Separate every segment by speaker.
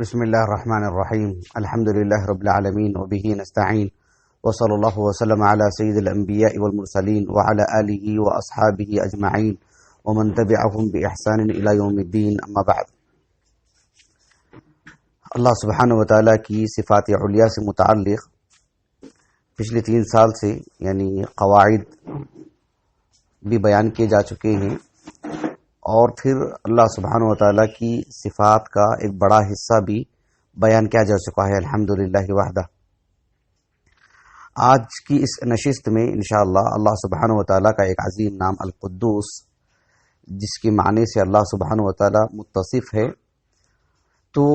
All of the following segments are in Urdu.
Speaker 1: بسم الله الرحمن الرحيم. الحمد لله رب العالمين وبه نستعين وصلى الله وسلم على سيد الأنبياء والمرسلين وعلى آله وأصحابه أجمعين ومن تبعهم بإحسان إلى يوم الدين. أما بعد. اللہ سبحانہ وتعالی کی صفات علیہ سے متعلق پچھلے 3 سال سے یعنی قواعد بھی بیان کیے جا چکے ہیں، اور پھر اللہ سبحانہ وتعالی کی صفات کا ایک بڑا حصہ بھی بیان کیا جا چکا ہے، الحمدللہ وحدہ۔ آج کی اس نشست میں انشاءاللہ اللہ سبحانہ وتعالی کا ایک عظیم نام القدوس، جس کے معنی سے اللہ سبحانہ وتعالی متصف ہے، تو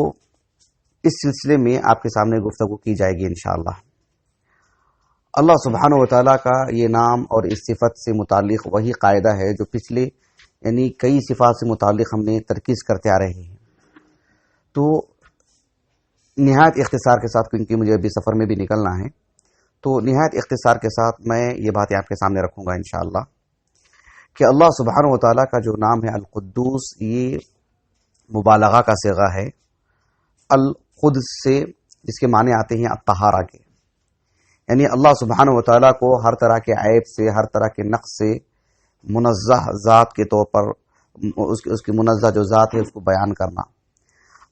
Speaker 1: اس سلسلے میں آپ کے سامنے گفتگو کی جائے گی انشاءاللہ۔ اللہ سبحانہ وتعالی کا یہ نام اور اس صفت سے متعلق وہی قاعدہ ہے جو پچھلے یعنی کئی صفات سے متعلق ہم نے ترکیز کرتے آ رہے ہیں۔ تو نہایت اختصار کے ساتھ، کیونکہ مجھے ابھی سفر میں بھی نکلنا ہے، تو نہایت اختصار کے ساتھ میں یہ باتیں آپ کے سامنے رکھوں گا انشاءاللہ کہ اللہ سبحانہ وتعالی کا جو نام ہے القدوس، یہ مبالغہ کا صیغہ ہے القدس سے، جس کے معنی آتے ہیں الطہارہ کے، یعنی اللہ سبحانہ وتعالی کو ہر طرح کے عیب سے، ہر طرح کے نقص سے منزہ ذات کے طور پر اس کی منزہ جو ذات ہے اس کو بیان کرنا،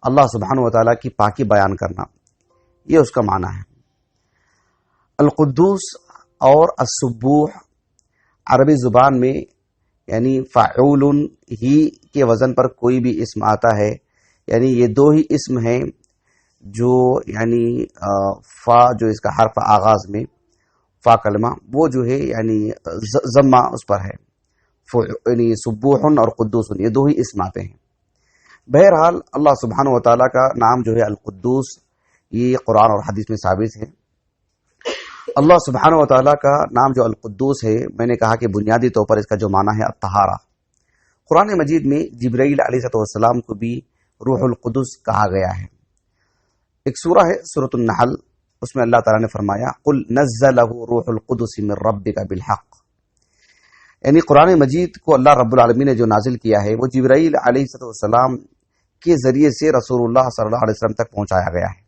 Speaker 1: اللہ سبحانہ وتعالی کی پاکی بیان کرنا، یہ اس کا معنی ہے القدوس۔ اور السبوح عربی زبان میں یعنی فاعول ہی کے وزن پر کوئی بھی اسم آتا ہے، یعنی یہ 2 ہی اسم ہیں جو یعنی فا جو اس کا حرف آغاز میں فا کلمہ، وہ جو ہے یعنی ضمہ اس پر ہے، یعنی سبوح اور قدوس، یہ 2 ہی اسم آتے ہیں۔ بہرحال اللہ سبحانہ وتعالی کا نام جو ہے القدوس، یہ قرآن اور حدیث میں ثابت ہے۔ اللہ سبحانہ وتعالی کا نام جو القدوس ہے، میں نے کہا کہ بنیادی طور پر اس کا جو معنی ہے الطہارہ۔ قرآن مجید میں جبرائیل علیہ السلام کو بھی روح القدس کہا گیا ہے۔ ایک سورہ ہے سورۃ النحل، اس میں اللہ تعالیٰ نے فرمایا قل نزلہ روح القدس من ربک بالحق، یعنی قرآن مجید کو اللہ رب العالمین نے جو نازل کیا ہے وہ جبرائیل علیہ السلام کے ذریعے سے رسول اللہ صلی اللہ علیہ وسلم تک پہنچایا گیا ہے۔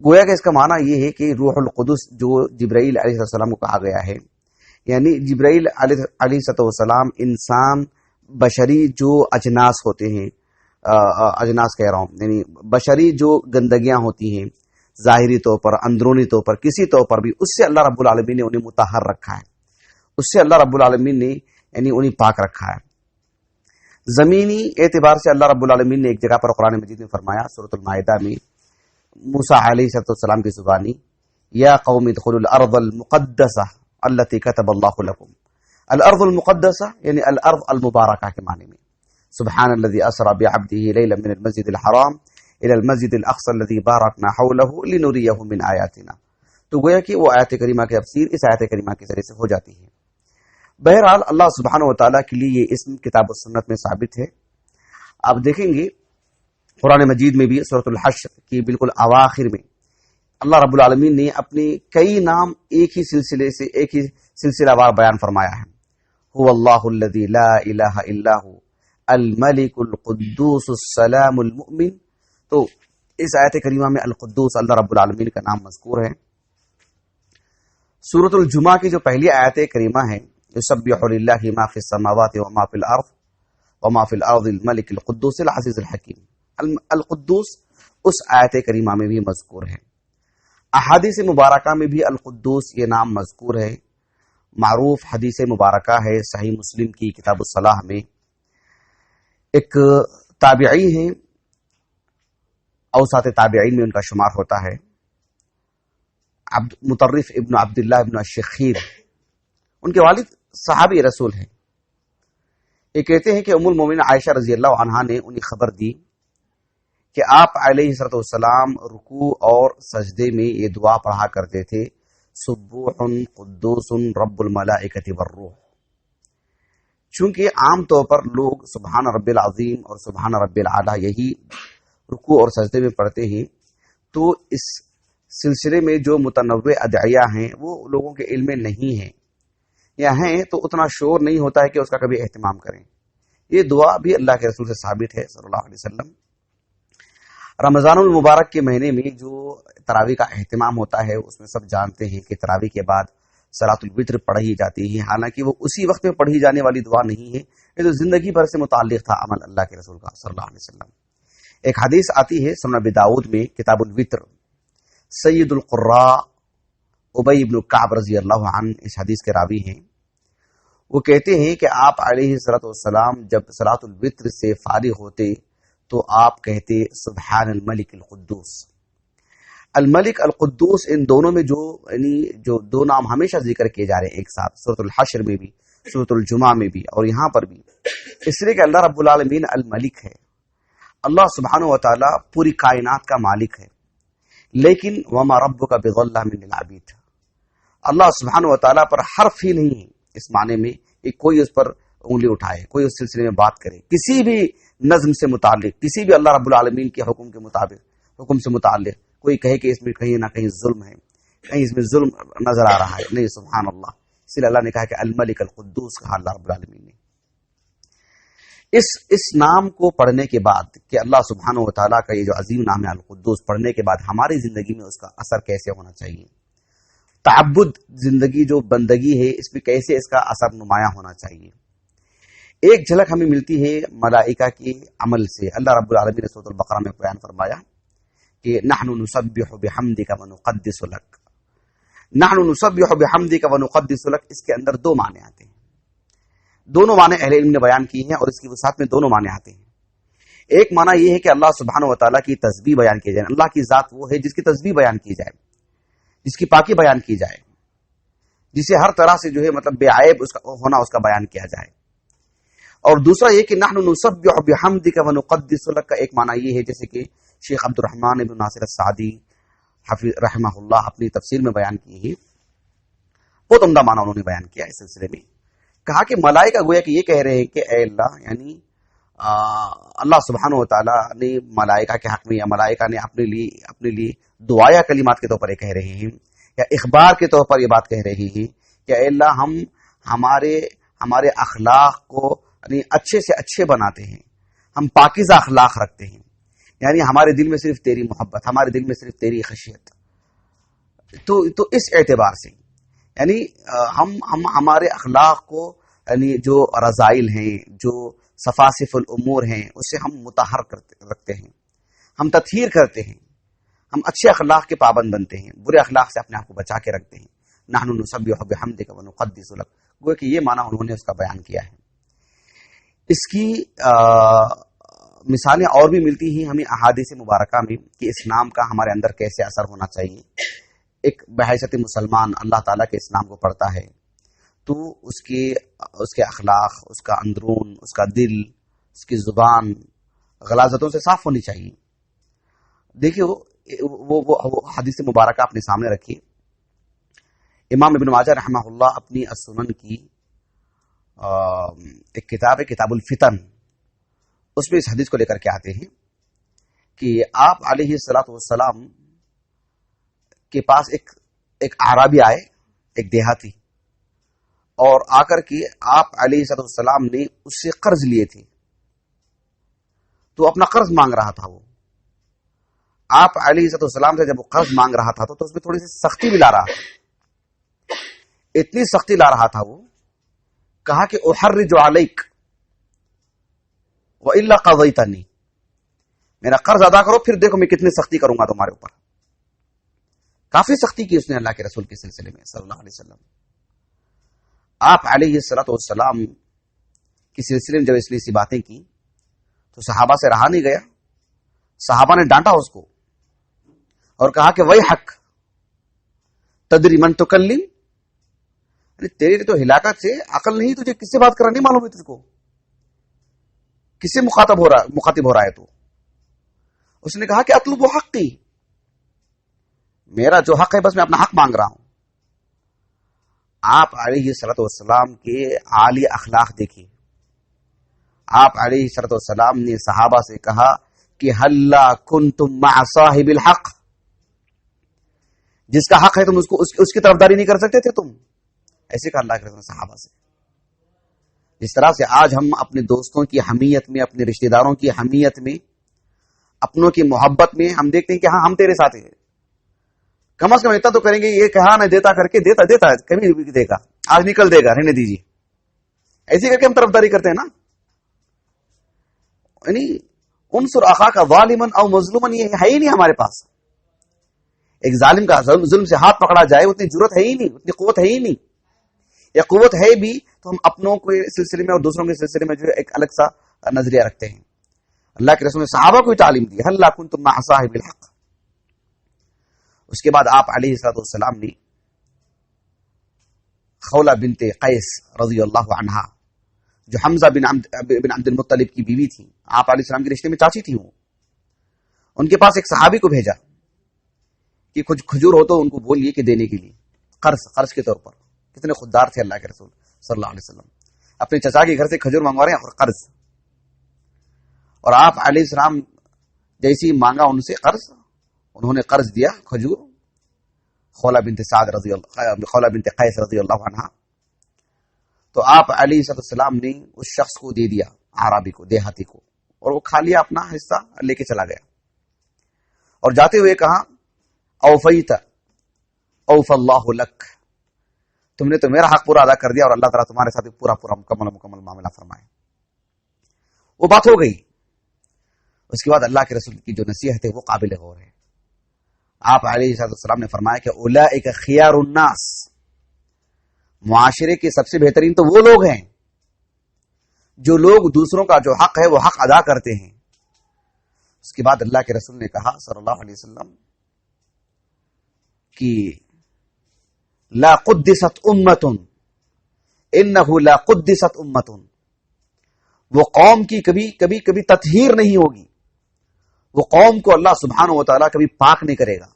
Speaker 1: گویا کہ اس کا معنی یہ ہے کہ روح القدس جو جبرائیل علیہ السلام کو کہا گیا ہے، یعنی جبرائیل علیہ السلام انسان بشری جو اجناس ہوتے ہیں، اجناس کہہ رہا ہوں یعنی بشری جو گندگیاں ہوتی ہیں ظاہری طور پر، اندرونی طور پر، کسی طور پر بھی، اس سے اللہ رب العالمین نے انہیں مطہر رکھا ہے، اس سے اللہ رب العالمین نے یعنی انہیں پاک رکھا ہے۔ زمینی اعتبار سے اللہ رب العالمین نے ایک جگہ پر قرآن مجید میں فرمایا سورۃ المائدہ میں موسیٰ علیہ السلام کی زبانی یا قوم ادخلوا الارض المقدسہ التي كتب اللہ لكم، الارض المقدسہ یعنی الارض المبارکہ کے معنی میں، سبحان الذي اسرى بعبده ليلا من المسجد الحرام الى المسجد الاقصى الذي باركنا حوله لنريه من آیاتنا۔ تو گویا کہ وہ آیت کریمہ کی تفسیر اس آیت کریمہ کے ذریعے سے ہو جاتی ہے۔ بہرحال اللہ سبحانہ وتعالیٰ کے لیے یہ اسم کتاب و سنت میں ثابت ہے۔ آپ دیکھیں گے قرآن مجید میں بھی سورۃ الحشر کی بالکل اواخر میں اللہ رب العالمین نے اپنے کئی نام ایک ہی سلسلہ وار بیان فرمایا ہے۔ هو اللہ الذی لا الہ الا هو الملک القدوس السلام المؤمن۔ تو اس آیت کریمہ میں القدوس اللہ رب العالمین کا نام مذکور ہے۔ سورۃ الجمعہ کی جو پہلی آیت کریمہ ہے یسبح للہ ما فی السماوات وما فی الارض وما فی الارض الملک القدوس العزیز الحکیم، القدوس اس آیت کریمہ میں بھی مذکور ہے۔ احادیث مبارکہ میں بھی القدوس یہ نام مذکور ہے۔ معروف حدیث مبارکہ ہے صحیح مسلم کی کتاب الصلاح میں، ایک تابعی ہیں، اوساط تابعین میں ان کا شمار ہوتا ہے، مطرف ابن عبداللہ ابن الشخیر، ان کے والد صحابی رسول ہیں۔ یہ کہتے ہیں کہ ام المومنین عائشہ رضی اللہ عنہا نے انہیں خبر دی کہ آپ علیہ السلام رکوع اور سجدے میں یہ دعا پڑھا کرتے تھے سبوح قدوس رب الملائکۃ والروح۔ چونکہ عام طور پر لوگ سبحان رب العظیم اور سبحان رب العلیٰ یہی رکوع اور سجدے میں پڑھتے ہیں، تو اس سلسلے میں جو متنوع ادعیہ ہیں وہ لوگوں کے علم میں نہیں ہیں، یا ہیں تو اتنا شور نہیں ہوتا ہے کہ اس کا کبھی اہتمام کریں۔ یہ دعا بھی اللہ کے رسول سے ثابت ہے صلی اللہ علیہ وسلم۔ رمضان المبارک کے مہینے میں جو تراویح کا اہتمام ہوتا ہے اس میں سب جانتے ہیں کہ تراویح کے بعد صلاۃ الوتر پڑھی جاتی ہے، حالانکہ وہ اسی وقت میں پڑھی جانے والی دعا نہیں ہے، یہ تو زندگی بھر سے متعلق تھا عمل اللہ کے رسول کا صلی اللہ علیہ وسلم۔ ایک حدیث آتی ہے سنن ابی داؤد میں کتاب الوتر، سید القراء ابی بن کعب رضی اللہ عنہ اس حدیث کے راوی ہیں، وہ کہتے ہیں کہ آپ علیہ الصلوۃ والسلام جب صلاۃ الوتر سے فارغ ہوتے تو آپ کہتے سبحان الملک القدوس۔ الملک القدوس، ان دونوں میں جو دو نام ہمیشہ ذکر کیے جا رہے ہیں ایک ساتھ، سورۃ الحشر میں بھی، سورۃ الجمعہ میں بھی اور یہاں پر بھی، اس لیے کہ اللہ رب العالمین الملک ہے، اللہ سبحانہ و تعالی پوری کائنات کا مالک ہے، لیکن وما ربک بظلام للعبید، اللہ سبحانہ و تعالی پر حرف ہی نہیں ہے اس معنی میں کہ کوئی اس پر انگلی اٹھائے، کوئی اس سلسلے میں بات کرے، کسی بھی نظم سے متعلق، کسی بھی اللہ رب العالمین کے حکم کے مطابق، حکم سے متعلق کوئی کہے کہ اس میں کہیں نہ کہیں ظلم ہے، کہیں اس میں ظلم نظر آ رہا ہے، نہیں، سبحان اللہ۔ اس لیے اللہ نے کہا کہ الملک القدوس کہا اللہ رب العالمین نے۔ اس نام کو پڑھنے کے بعد کہ اللہ سبحانہ و تعالیٰ کا یہ جو عظیم نام ہے القدوس، پڑھنے کے بعد ہماری زندگی میں اس کا اثر کیسے ہونا چاہیے، تعبد زندگی جو بندگی ہے اس میں کیسے اس کا اثر نمایاں ہونا چاہیے۔ ایک جھلک ہمیں ملتی ہے ملائکہ کے عمل سے۔ اللہ رب العالمین نے سورۃ البقرہ میں بیان فرمایا کہ نحن نسبح بحمدک ونقدس لک، نحن نسبح بحمدک ونقدس لک، اس کے اندر دو معنی آتے ہیں، دونوں معنی اہل علم نے بیان کی ہیں اور اس کی وسعت میں دونوں معنی آتے ہیں۔ ایک معنی یہ ہے کہ اللہ سبحانہ و تعالیٰ کی تسبیح بیان کی جائے، اللہ کی ذات وہ ہے جس کی تسبیح بیان کی جائے، جس کی پاکی بیان کی جائے، جسے ہر طرح سے بے عیب اس کا ہونا اس کا بیان کیا جائے۔ اور دوسرا یہ کہ نحن نسبح بحمدک ونقدس لک کا ایک معنی یہ ہے، جیسے کہ شیخ عبد الرحمن بن ناصر السعدی حفظ رحمہ اللہ اپنی تفسیر میں بیان کی ہے، بہت عمدہ معنی انہوں نے بیان کیا اس سلسلے میں۔ کہا کہ ملائکہ گویا کہ یہ کہہ رہے ہیں کہ اے اللہ، یعنی اللہ سبحانہ و تعالیٰ نے ملائکہ کے حق میں یا ملائکہ نے اپنے لیے دعایا کلمات کے طور پر یہ کہہ رہے ہیں یا اخبار کے طور پر یہ بات کہہ رہے ہیں کہ اے اللہ، ہم ہمارے اخلاق کو یعنی اچھے سے اچھے بناتے ہیں، ہم پاکیزہ اخلاق رکھتے ہیں، یعنی ہمارے دل میں صرف تیری محبت، ہمارے دل میں صرف تیری خشیت۔ تو اس اعتبار سے یعنی ہم ہمارے اخلاق کو یعنی جو رذائل ہیں، جو سفاسف الامور ہیں، اسے ہم مطہر رکھتے ہیں، ہم تطہیر کرتے ہیں، ہم اچھے اخلاق کے پابند بنتے ہیں، برے اخلاق سے اپنے آپ کو بچا کے رکھتے ہیں۔ نحن نسبح بحمدک ونقدس لک، گویا کہ یہ معنی انہوں نے اس کا بیان کیا ہے۔ اس کی مثالیں اور بھی ملتی ہیں ہمیں احادیث مبارکہ میں کہ اس نام کا ہمارے اندر کیسے اثر ہونا چاہیے۔ ایک بحیثیت مسلمان اللہ تعالیٰ کے اس نام کو پڑھتا ہے تو اس کے اخلاق، اس کا اندرون، اس کا دل، اس کی زبان غلاظتوں سے صاف ہونی چاہیے۔ دیکھیے وہ حدیث مبارکہ اپنے سامنے رکھیے۔ امام ابن ماجہ رحمہ اللہ اپنی السنن کی ایک کتاب ہے کتاب الفتن، اس میں اس حدیث کو لے کر کے آتے ہیں کہ آپ علیہ الصلوۃ والسلام کے پاس ایک اعرابی آئے، ایک دیہاتی، اور آ کر کے آپ علیہ الصلوۃ والسلام نے اس سے قرض لیے تھے، تو اپنا قرض مانگ رہا تھا۔ وہ آپ علیہ الصلوۃ والسلام سے جب وہ قرض مانگ رہا تھا تو اس میں تھوڑی سی سختی بھی لا رہا تھا، اتنی سختی لا رہا تھا وہ، کہا کہ احرج علیک والا قضیتنی، میرا قرض ادا کرو پھر دیکھو میں کتنی سختی کروں گا تمہارے اوپر۔ کافی سختی کی اس نے اللہ کے رسول کے سلسلے میں صلی اللہ علیہ وسلم۔ آپ علیہ الصلوۃ والسلام کی سلسلے میں جب اس نے سی باتیں کی تو صحابہ سے رہا نہیں گیا، صحابہ نے ڈانٹا اس کو اور کہا کہ ویحک تدری من تکلم، تیرے تو ہلاکت سے عقل نہیں، تجھے کس سے بات کرنا نہیں معلوم ہے، تجھ کو کس سے مخاطب ہو رہا ہے تو۔ اس نے کہا کہ اطلب حقی، میرا جو حق ہے بس میں اپنا حق مانگ رہا ہوں۔ آپ علیہ الصلوۃ والسلام کے عالی اخلاق دیکھیے۔ آپ علیہ الصلوۃ والسلام نے صحابہ سے کہا کہ ہلا کنتم مع صاحب الحق، جس کا حق ہے تم اس کی طرفداری نہیں کر سکتے تھے تم؟ ایسے کہا اللہ کے رسول صحابہ سے۔ جس طرح سے آج ہم اپنے دوستوں کی حمیت میں، اپنے رشتہ داروں کی حمیت میں اپنوں کی محبت میں ہم دیکھتے ہیں کہ ہاں ہم تیرے ساتھ ہیں، کم از کم اتنا تو کریں گے، یہ کہا نہ دیتا کر کے دیتا دیتا کبھی بھی دے گا، آج نکل دے گا، رہنے دیجیے، ایسے کر کے ہم طرفداری کرتے ہیں نا. یعنی انصر اخاک ظالما او مظلوما یہ ہے ہی نہیں ہمارے پاس. ایک ظالم کا ظلم سے ہاتھ پکڑا جائے اتنی ضرورت ہے ہی نہیں، اتنی قوت ہے ہی نہیں. یا قوت ہے بھی تو ہم اپنوں کے سلسلے میں اور دوسروں کے سلسلے میں جو ہے ایک الگ سا نظریہ رکھتے ہیں. اللہ کے رسول نے صحابہ کو تعلیم دی، هل كنتم مع صاحب الحق. اس کے بعد آپ علیہ الصلوۃ والسلام نے خولہ بنت قیس رضی اللہ عنہا جو حمزہ بن عبد المطلب کی بیوی تھی، آپ علیہ السلام کے رشتے میں چاچی تھی، وہ ان کے پاس ایک صحابی کو بھیجا کہ کچھ کھجور ہو تو ان کو بولیے کہ دینے کے لیے، قرض کے طور پر. کتنے خوددار تھے اللہ کے رسول صلی اللہ علیہ وسلم، اپنے چچا کے گھر سے کھجور منگوا رہے ہیں اور قرض. اور آپ علیہ السلام جیسی مانگا ان سے قرض، انہوں نے قرض دیا کھجور خولہ بنت قیس رضی اللہ عنہا. تو آپ علیہ السلام نے اس شخص کو دے دیا، عربی کو، دیہاتی کو، اور وہ کھا لیا، اپنا حصہ لے کے چلا گیا. اور جاتے ہوئے کہا اوفیت اوف اللہ لک، تم نے تو میرا حق پورا ادا کر دیا اور اللہ تعالیٰ تمہارے ساتھ پورا مکمل معاملہ فرمائے. وہ بات ہو گئی. اس کے بعد اللہ کے رسول کی جو نصیحت ہے وہ قابل غور ہے. آپ علیہ السلام نے فرمایا کہ اولئک خیار الناس، معاشرے کے سب سے بہترین تو وہ لوگ ہیں جو لوگ دوسروں کا جو حق ہے وہ حق ادا کرتے ہیں. اس کے بعد اللہ کے رسول نے کہا صلی اللہ علیہ وسلم کہ لا قدست امت انہ لا قدست امت، وہ قوم کی کبھی تطہیر نہیں ہوگی، وہ قوم کو اللہ سبحانہ و تعالیٰ کبھی پاک نہیں کرے گا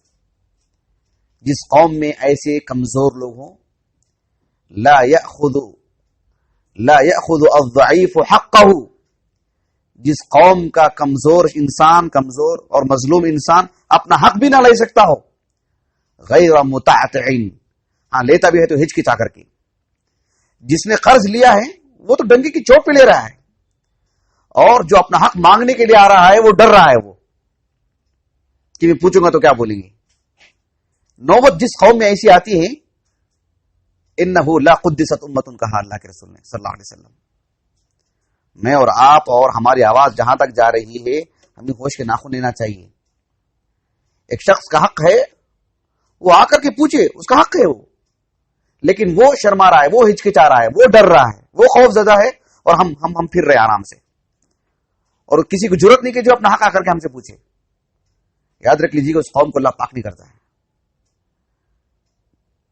Speaker 1: جس قوم میں ایسے کمزور لوگ ہوں. لا یأخذ الضعیف حقہ، جس قوم کا کمزور اور مظلوم انسان اپنا حق بھی نہ لے سکتا ہو. غیر متعتعین، ہاں لیتا بھی ہے تو ہچکچا کر کے. جس نے قرض لیا ہے وہ تو ڈنگے کی چوٹ پہ لے رہا ہے، اور جو اپنا حق مانگنے کے لیے آ رہا ہے وہ ڈر رہا ہے، وہ کہ میں پوچھوں گا تو کیا بولیں گے. نوبت جس قوم میں ایسی آتی ہے، انہ لا قدست امت، کہا اللہ کے رسول نے صلی اللہ علیہ وسلم. میں اور آپ اور ہماری آواز جہاں تک جا رہی ہے ہمیں ہوش کے ناخن لینا چاہیے. ایک شخص کا حق ہے، وہ آ کر کے پوچھے، اس کا حق ہے وہ، لیکن وہ شرما رہا ہے، وہ ہچکچا رہا ہے، وہ ڈر رہا ہے، وہ خوف زدہ ہے، اور ہم پھر رہے آرام سے، اور کسی کو ضرورت نہیں کہ جو اپنا حق آ کر کے ہم سے پوچھے. یاد رکھ لیجیے کہ اس قوم کو اللہ پاک نہیں کرتا ہے.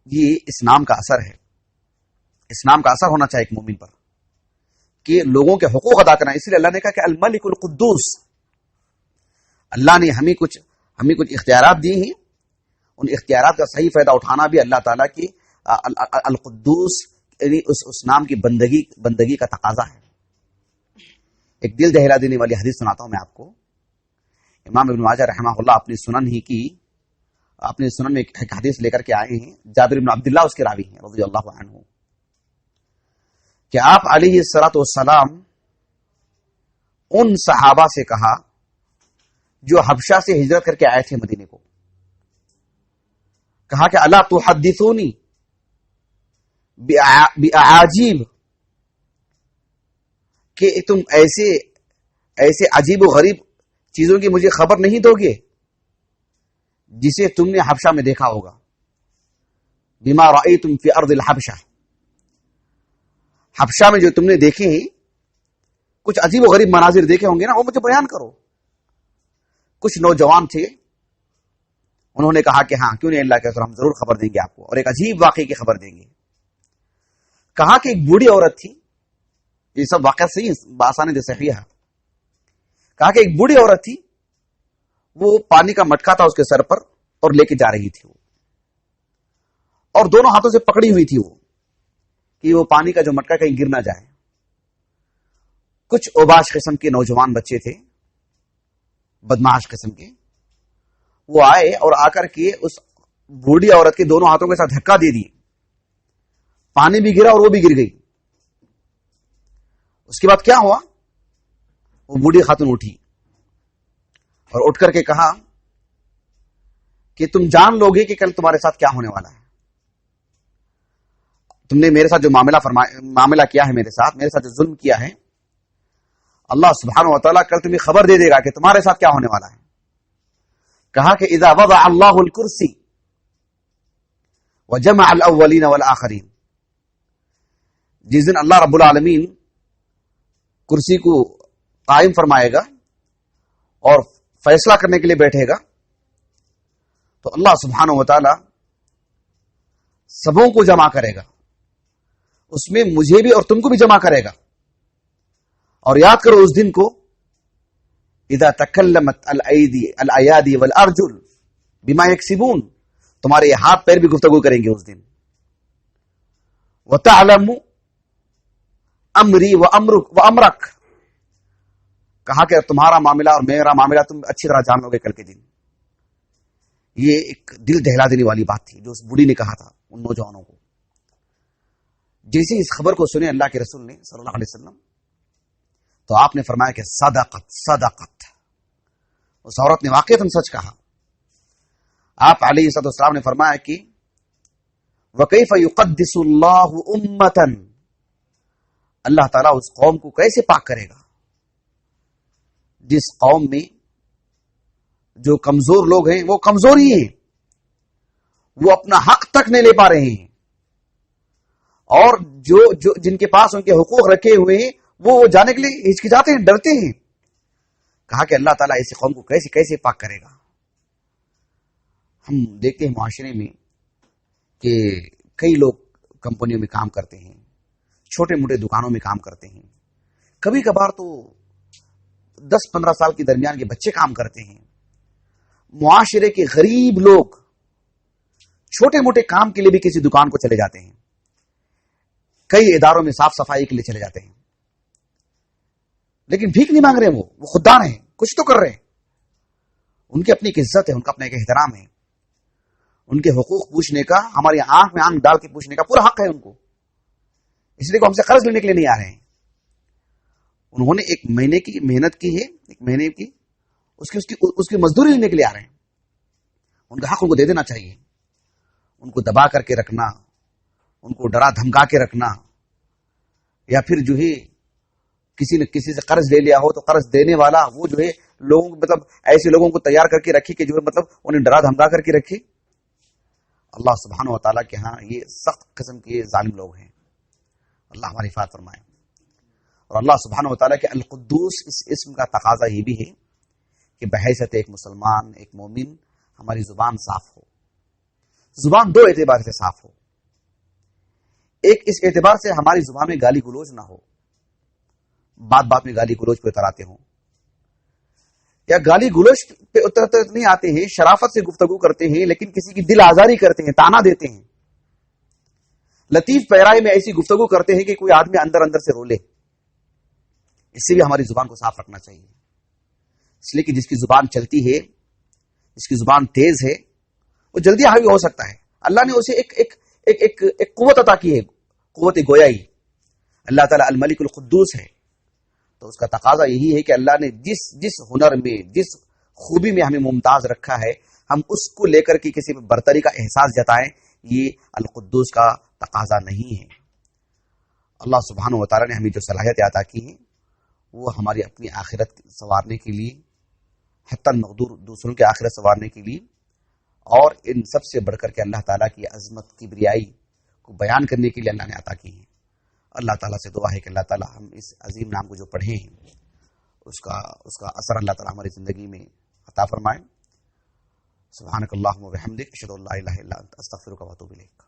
Speaker 1: یہ اسلام کا اثر ہے. اسلام کا اثر ہونا چاہیے ایک مومن پر کہ لوگوں کے حقوق ادا کرنا. اس لیے اللہ نے کہا کہ الملک القدوس، اللہ نے ہمیں کچھ اختیارات دیے ہیں، ان اختیارات کا صحیح فائدہ اٹھانا بھی اللہ تعالیٰ کی القدوس یعنی اس نام کی بندگی کا تقاضا ہے. ایک دل دہلا دینے والی حدیث سناتا ہوں میں آپ کو. امام ابن ماجہ رحمہ اللہ اپنی سنن میں ایک حدیث لے کر کے آئے ہیں. جابر بن عبداللہ اس کے راوی ہیں رضی اللہ عنہ، کہ آپ علیہ الصلوۃ والسلام ان صحابہ سے کہا جو حبشہ سے ہجرت کر کے آئے تھے مدینے کو، کہا کہ الا تحدثونی بأعاجیب، کہ تم ایسے عجیب و غریب چیزوں کی مجھے خبر نہیں دو گے جسے تم نے حبشہ میں دیکھا ہوگا. بما رأیتم فی ارض الحبشہ، حبشہ میں جو تم نے دیکھے ہیں کچھ عجیب و غریب مناظر دیکھے ہوں گے نا، وہ مجھے بیان کرو. کچھ نوجوان تھے، انہوں نے کہا کہ ہاں کیوں نہیں اللہ کے رسول، ہم ضرور خبر دیں گے آپ کو، اور ایک عجیب واقعے کی خبر دیں گے. کہا کہ ایک بوڑھی عورت تھی، یہ سب واقعہ صحیح بآسانی سے صحیح ہے. کہا کہ ایک بوڑھی عورت تھی، وہ پانی کا مٹکا تھا اس کے سر پر اور لے کے جا رہی تھی وہ، اور دونوں ہاتھوں سے پکڑی ہوئی تھی وہ کہ وہ پانی کا جو مٹکا کہیں گر نہ جائے. کچھ اوباش قسم کے نوجوان بچے تھے، بدمعاش قسم کے، وہ آئے اور آ کر کے اس بوڑھی عورت کے دونوں ہاتھوں کے ساتھ دھکا دے دیے، پانی بھی گرا اور وہ بھی گر گئی. اس کے بعد کیا ہوا، وہ بوڑھی خاتون اٹھی، اور اٹھ کر کے کہا کہ تم جان لو گے کہ کل تمہارے ساتھ کیا ہونے والا ہے. تم نے میرے ساتھ جو معاملہ کیا ہے، میرے ساتھ جو ظلم کیا ہے، اللہ سبحانہ و تعالیٰ کل تمہیں خبر دے دے گا کہ تمہارے ساتھ کیا ہونے والا ہے. کہا کہ اذا وضع اللہ الکرسی وجمع الاولین والآخرین، جس دن اللہ رب العالمین کرسی کو قائم فرمائے گا اور فیصلہ کرنے کے لیے بیٹھے گا، تو اللہ سبحانہ و تعالی سبوں کو جمع کرے گا، اس میں مجھے بھی اور تم کو بھی جمع کرے گا. اور یاد کرو اس دن کو، اذا تکلمت الایادی والارجل بما یکسبون، تمہارے یہ ہاتھ پیر بھی گفتگو کریں گے اس دن. وتعلم امری وامرک، کہا کہ تمہارا معاملہ اور میرا معاملہ تم اچھی طرح جان لو گے کل کے دن. یہ ایک دل دہلا دینے والی بات تھی جو اس بوڑھی نے کہا تھا ان نوجوانوں کو. جیسے اس خبر کو سنے اللہ کے رسول نے صلی اللہ علیہ وسلم، تو آپ نے فرمایا کہ صدقت صدقت، اس عورت نے واقعتاً سچ کہا. آپ علیہ السلام نے فرمایا کہ وَكَيْفَ يُقَدِّسُ اللَّهُ أُمَّةً، اللہ تعالیٰ اس قوم کو کیسے پاک کرے گا جس قوم میں جو کمزور لوگ ہیں وہ کمزور ہی ہیں، وہ اپنا حق تک نہیں لے پا رہے ہیں، اور جو جن کے پاس ان کے حقوق رکھے ہوئے ہیں وہ جانے کے لیے ہچکچاتے ہیں، ڈرتے ہیں. کہا کہ اللہ تعالیٰ ایسی قوم کو کیسے پاک کرے گا. ہم دیکھتے ہیں معاشرے میں کہ کئی لوگ کمپنیوں میں کام کرتے ہیں، چھوٹے موٹے دکانوں میں کام کرتے ہیں، کبھی کبھار تو 10-15 سال کے درمیان کے بچے کام کرتے ہیں. معاشرے کے غریب لوگ چھوٹے موٹے کام کے لیے بھی کسی دکان کو چلے جاتے ہیں، کئی اداروں میں صاف صفائی کے لیے چلے جاتے ہیں، لیکن بھیک نہیں مانگ رہے. وہ خوددار ہیں، کچھ تو کر رہے ہیں. ان کی اپنی ایک عزت ہے، ان کا اپنا ایک احترام ہے. ان کے حقوق پوچھنے کا، ہماری آنکھ میں آنکھ ڈال کے پوچھنے کا پورا حق ہے ان کو. اس لیے وہ ہم سے قرض لینے کے لیے نہیں آ رہے ہیں. انہوں نے ایک مہینے کی محنت کی ہے، ایک مہینے کی اس کی مزدوری لینے کے لیے آ رہے ہیں. ان کا حق ان کو دے دینا چاہیے. ان کو دبا کر کے رکھنا، ان کو ڈرا دھمکا کے رکھنا، یا پھر جو ہے کسی نے کسی سے قرض لے لیا ہو تو قرض دینے والا وہ جو ہے لوگوں مطلب ایسے لوگوں کو تیار کر کے رکھے کہ جو ہے مطلب انہیں ڈرا دھمکا کر کے رکھے. اللہ سبحانہ و تعالیٰ کے ہاں یہ سخت قسم کے ظالم لوگ ہیں. اللہ ہماری حفاظت فرمائے. اور اللہ سبحانہ و تعالیٰ کے القدوس اس اسم کا تقاضا یہ بھی ہے کہ بحیثیت ایک مسلمان، ایک مومن، ہماری زبان صاف ہو. زبان دو اعتبار سے صاف ہو. ایک اس اعتبار سے ہماری زبان میں گالی گلوچ نہ ہو، بات بات میں گالی گلوچ پہ اتراتے ہوں، یا گالی گلوچ پہ اتر نہیں آتے ہیں، شرافت سے گفتگو کرتے ہیں لیکن کسی کی دل آزاری کرتے ہیں، تانا دیتے ہیں، لطیف پیرائے میں ایسی گفتگو کرتے ہیں کہ کوئی آدمی اندر اندر سے رولے. اس سے بھی ہماری زبان کو صاف رکھنا چاہیے. اس لیے کہ جس کی زبان چلتی ہے، جس کی زبان تیز ہے، وہ جلدی حاوی ہو سکتا ہے. اللہ نے اسے ایک قوت عطا کی ہے، قوت گویائی. اللہ تعالیٰ الملک القدوس ہے، تو اس کا تقاضا یہی ہے کہ اللہ نے جس ہنر میں، جس خوبی میں ہمیں ممتاز رکھا ہے، ہم اس کو لے کر کے کسی برتری کا احساس جتائیں. یہ القدوس کا تقاضا نہیں ہے. اللہ سبحانہ و تعالیٰ نے ہمیں جو صلاحیت عطا کی ہیں وہ ہماری اپنی آخرت سنوارنے کے لیے، حتی المقدور دوسروں کی آخرت سنوارنے کے لیے، اور ان سب سے بڑھ کر کے اللہ تعالیٰ کی عظمت کی بریائی کو بیان کرنے کے لیے اللہ نے عطا کی ہیں. اللہ تعالیٰ سے دعا ہے کہ اللہ تعالیٰ ہم اس عظیم نام کو جو پڑھے ہیں اس کا اثر اللہ تعالیٰ ہماری زندگی میں عطا فرمائے. سبحانک اللہم و بحمدک، اشہد ان لا الہ الا انت، استغفرک و اتوب الیک.